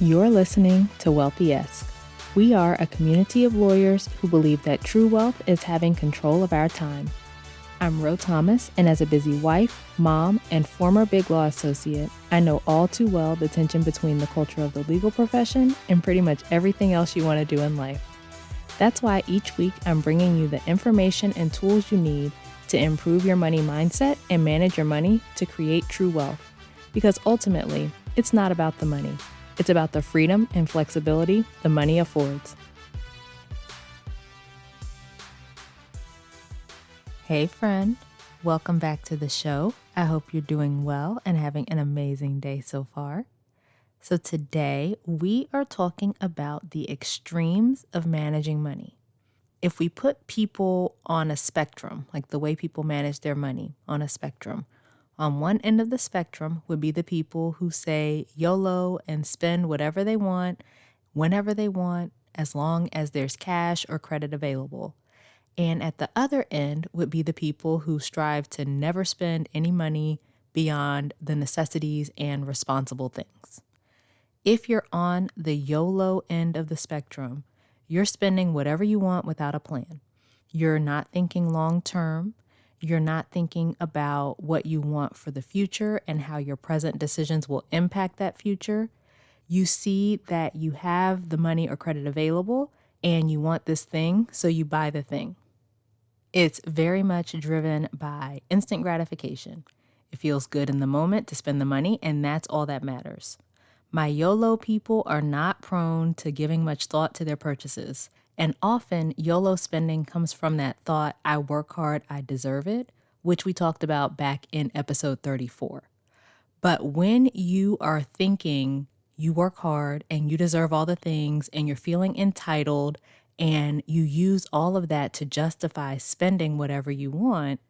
You're listening to Wealthy-esque. We are a community of lawyers who believe that true wealth is having control of our time. I'm Ro Thomas, and as a busy wife, mom, and former Big Law associate, I know all too well the tension between the culture of the legal profession and pretty much everything else you want to do in life. That's why each week I'm bringing you the information and tools you need to improve your money mindset and manage your money to create true wealth. Because ultimately, it's not about the money. It's about the freedom and flexibility the money affords. Hey friend, welcome back to the show. I hope you're doing well and having an amazing day so far. So today we are talking about the extremes of managing money. If we put people on a spectrum, like the way people manage their money on a spectrum, on one end of the spectrum would be the people who say YOLO and spend whatever they want, whenever they want, as long as there's cash or credit available. And at the other end would be the people who strive to never spend any money beyond the necessities and responsible things. If you're on the YOLO end of the spectrum, you're spending whatever you want without a plan. You're not thinking long term. You're not thinking about what you want for the future and how your present decisions will impact that future. You see that you have the money or credit available and you want this thing, so you buy the thing. It's very much driven by instant gratification. It feels good in the moment to spend the money, and that's all that matters. My YOLO people are not prone to giving much thought to their purchases. And often, YOLO spending comes from that thought, I work hard, I deserve it, which we talked about back in episode 34. But when you are thinking you work hard and you deserve all the things and you're feeling entitled and you use all of that to justify spending whatever you want,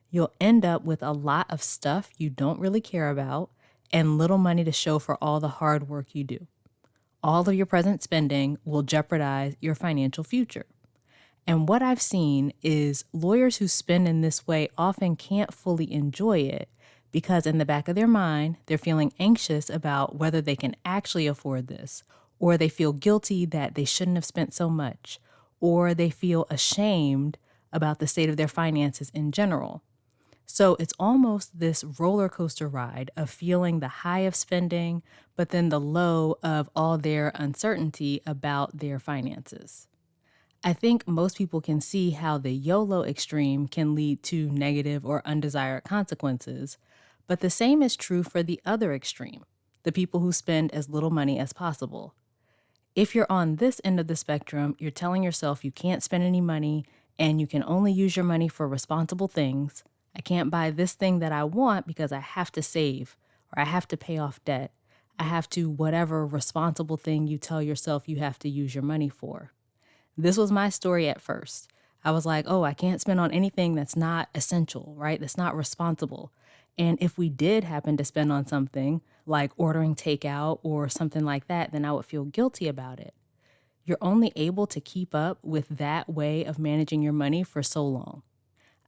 you'll end up with a lot of stuff you don't really care about and little money to show for all the hard work you do. All of your present spending will jeopardize your financial future. And what I've seen is lawyers who spend in this way often can't fully enjoy it because in the back of their mind, they're feeling anxious about whether they can actually afford this, or they feel guilty that they shouldn't have spent so much, or they feel ashamed about the state of their finances in general. So it's almost this roller coaster ride of feeling the high of spending, but then the low of all their uncertainty about their finances. I think most people can see how the YOLO extreme can lead to negative or undesired consequences, but the same is true for the other extreme, the people who spend as little money as possible. If you're on this end of the spectrum, you're telling yourself you can't spend any money and you can only use your money for responsible things. I can't buy this thing that I want because I have to save or I have to pay off debt. I have to whatever responsible thing you tell yourself you have to use your money for. This was my story at first. I was like, oh, I can't spend on anything that's not essential, right? That's not responsible. And if we did happen to spend on something like ordering takeout or something like that, then I would feel guilty about it. You're only able to keep up with that way of managing your money for so long.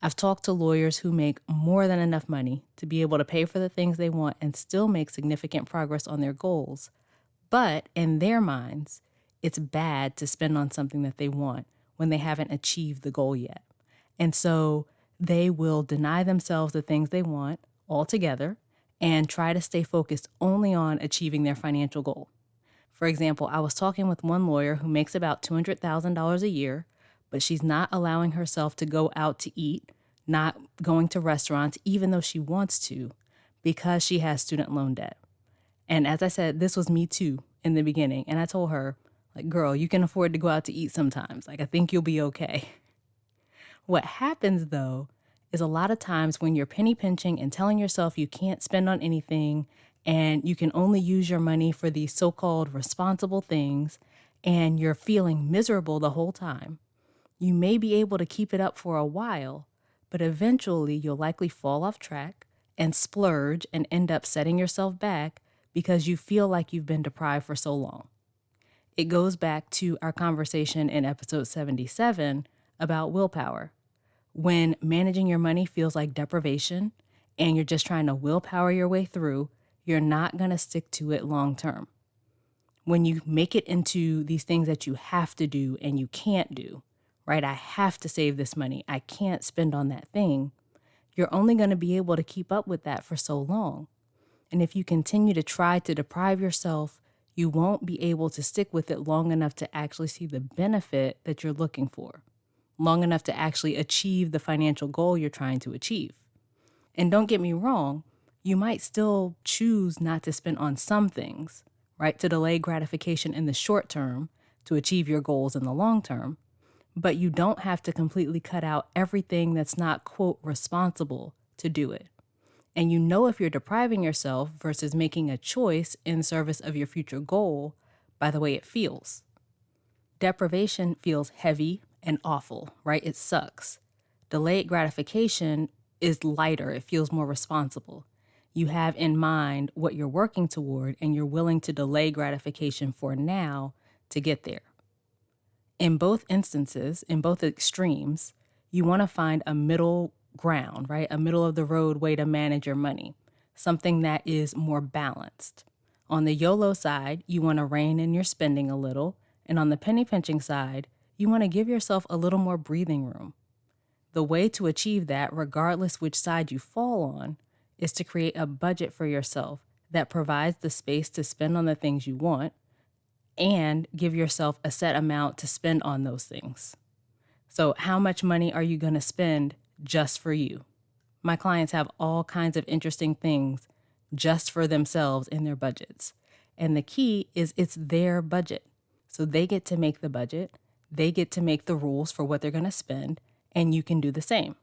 I've talked to lawyers who make more than enough money to be able to pay for the things they want and still make significant progress on their goals. But in their minds, it's bad to spend on something that they want when they haven't achieved the goal yet. And so they will deny themselves the things they want altogether and try to stay focused only on achieving their financial goal. For example, I was talking with one lawyer who makes about $200,000 a year, but she's not allowing herself to go out to eat, not going to restaurants, even though she wants to, because she has student loan debt. And as I said, this was me too in the beginning. And I told her, like, girl, you can afford to go out to eat sometimes. Like, I think you'll be okay. What happens, though, is a lot of times when you're penny pinching and telling yourself you can't spend on anything and you can only use your money for these so-called responsible things and you're feeling miserable the whole time, you may be able to keep it up for a while, but eventually you'll likely fall off track and splurge and end up setting yourself back because you feel like you've been deprived for so long. It goes back to our conversation in episode 77 about willpower. When managing your money feels like deprivation and you're just trying to willpower your way through, you're not going to stick to it long term. When you make it into these things that you have to do and you can't do, right? I have to save this money. I can't spend on that thing. You're only going to be able to keep up with that for so long. And if you continue to try to deprive yourself, you won't be able to stick with it long enough to actually see the benefit that you're looking for, long enough to actually achieve the financial goal you're trying to achieve. And don't get me wrong, you might still choose not to spend on some things, right? To delay gratification in the short term to achieve your goals in the long term. But you don't have to completely cut out everything that's not, quote, responsible to do it. And you know if you're depriving yourself versus making a choice in service of your future goal by the way it feels. Deprivation feels heavy and awful, right? It sucks. Delayed gratification is lighter. It feels more responsible. You have in mind what you're working toward, and you're willing to delay gratification for now to get there. In both instances, in both extremes, you want to find a middle ground, right? A middle of the road way to manage your money, something that is more balanced. On the YOLO side, you want to rein in your spending a little, and on the penny pinching side, you want to give yourself a little more breathing room. The way to achieve that, regardless which side you fall on, is to create a budget for yourself that provides the space to spend on the things you want and give yourself a set amount to spend on those things. So how much money are you going to spend just for you? My clients have all kinds of interesting things just for themselves in their budgets. And the key is it's their budget. So they get to make the budget, they get to make the rules for what they're going to spend, and you can do the same.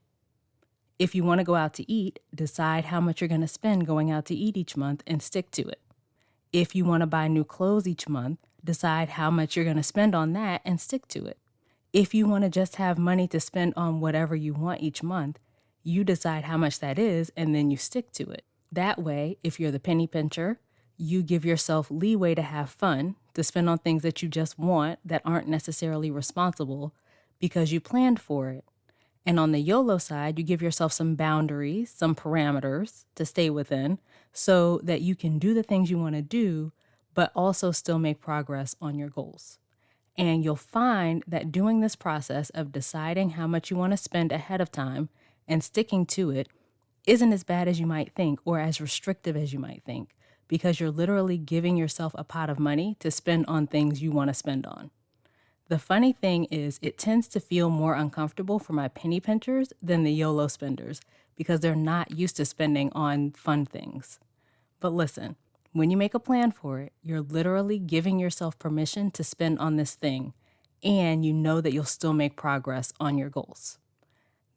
If you want to go out to eat, decide how much you're going to spend going out to eat each month and stick to it. If you want to buy new clothes each month, decide how much you're going to spend on that and stick to it. If you want to just have money to spend on whatever you want each month, you decide how much that is and then you stick to it. That way, if you're the penny pincher, you give yourself leeway to have fun, to spend on things that you just want that aren't necessarily responsible because you planned for it. And on the YOLO side, you give yourself some boundaries, some parameters to stay within so that you can do the things you want to do, but also still make progress on your goals. And you'll find that doing this process of deciding how much you want to spend ahead of time and sticking to it isn't as bad as you might think or as restrictive as you might think, because you're literally giving yourself a pot of money to spend on things you want to spend on. The funny thing is, it tends to feel more uncomfortable for my penny pinchers than the YOLO spenders because they're not used to spending on fun things. But listen, when you make a plan for it, you're literally giving yourself permission to spend on this thing, and you know that you'll still make progress on your goals.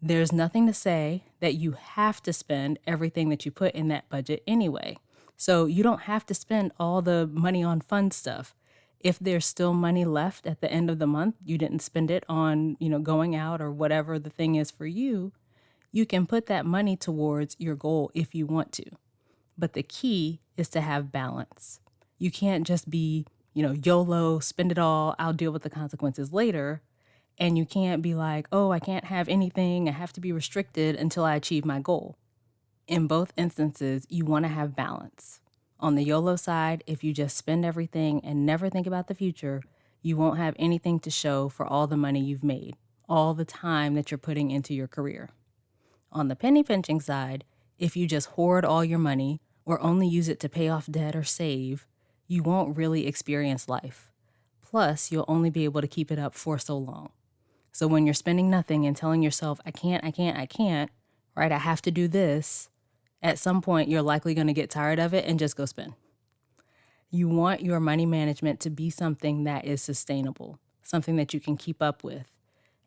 There's nothing to say that you have to spend everything that you put in that budget anyway. So you don't have to spend all the money on fun stuff. If there's still money left at the end of the month, you didn't spend it on, going out or whatever the thing is for you, you can put that money towards your goal if you want to. But the key is to have balance. You can't just be, YOLO, spend it all, I'll deal with the consequences later. And you can't be like, oh, I can't have anything, I have to be restricted until I achieve my goal. In both instances, you want to have balance. On the YOLO side, if you just spend everything and never think about the future, you won't have anything to show for all the money you've made, all the time that you're putting into your career. On the penny pinching side, if you just hoard all your money or only use it to pay off debt or save, you won't really experience life. Plus, you'll only be able to keep it up for so long. So when you're spending nothing and telling yourself, I can't, right? I have to do this. At some point, you're likely going to get tired of it and just go spend. You want your money management to be something that is sustainable, something that you can keep up with.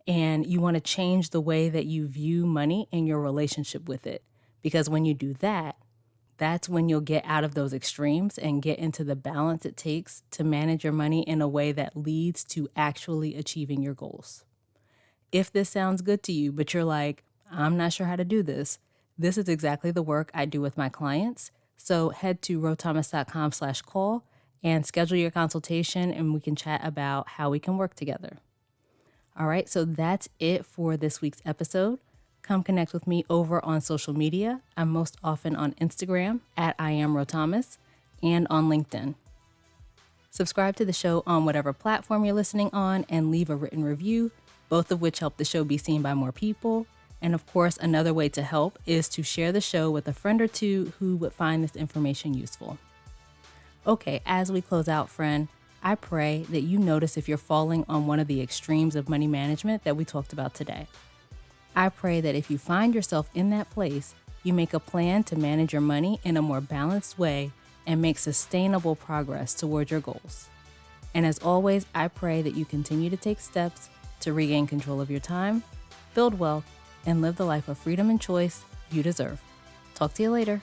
And you want to change the way that you view money and your relationship with it. Because when you do that, that's when you'll get out of those extremes and get into the balance it takes to manage your money in a way that leads to actually achieving your goals. If this sounds good to you, but you're like, I'm not sure how to do this, this is exactly the work I do with my clients. So head to rothomas.com/call and schedule your consultation, and we can chat about how we can work together. All right, so that's it for this week's episode. Come connect with me over on social media. I'm most often on Instagram @IamRoThomas and on LinkedIn. Subscribe to the show on whatever platform you're listening on and leave a written review, both of which help the show be seen by more people. And of course, another way to help is to share the show with a friend or two who would find this information useful. Okay, as we close out, friend, I pray that you notice if you're falling on one of the extremes of money management that we talked about today. I pray that if you find yourself in that place, you make a plan to manage your money in a more balanced way and make sustainable progress toward your goals. And as always, I pray that you continue to take steps to regain control of your time, build wealth, and live the life of freedom and choice you deserve. Talk to you later.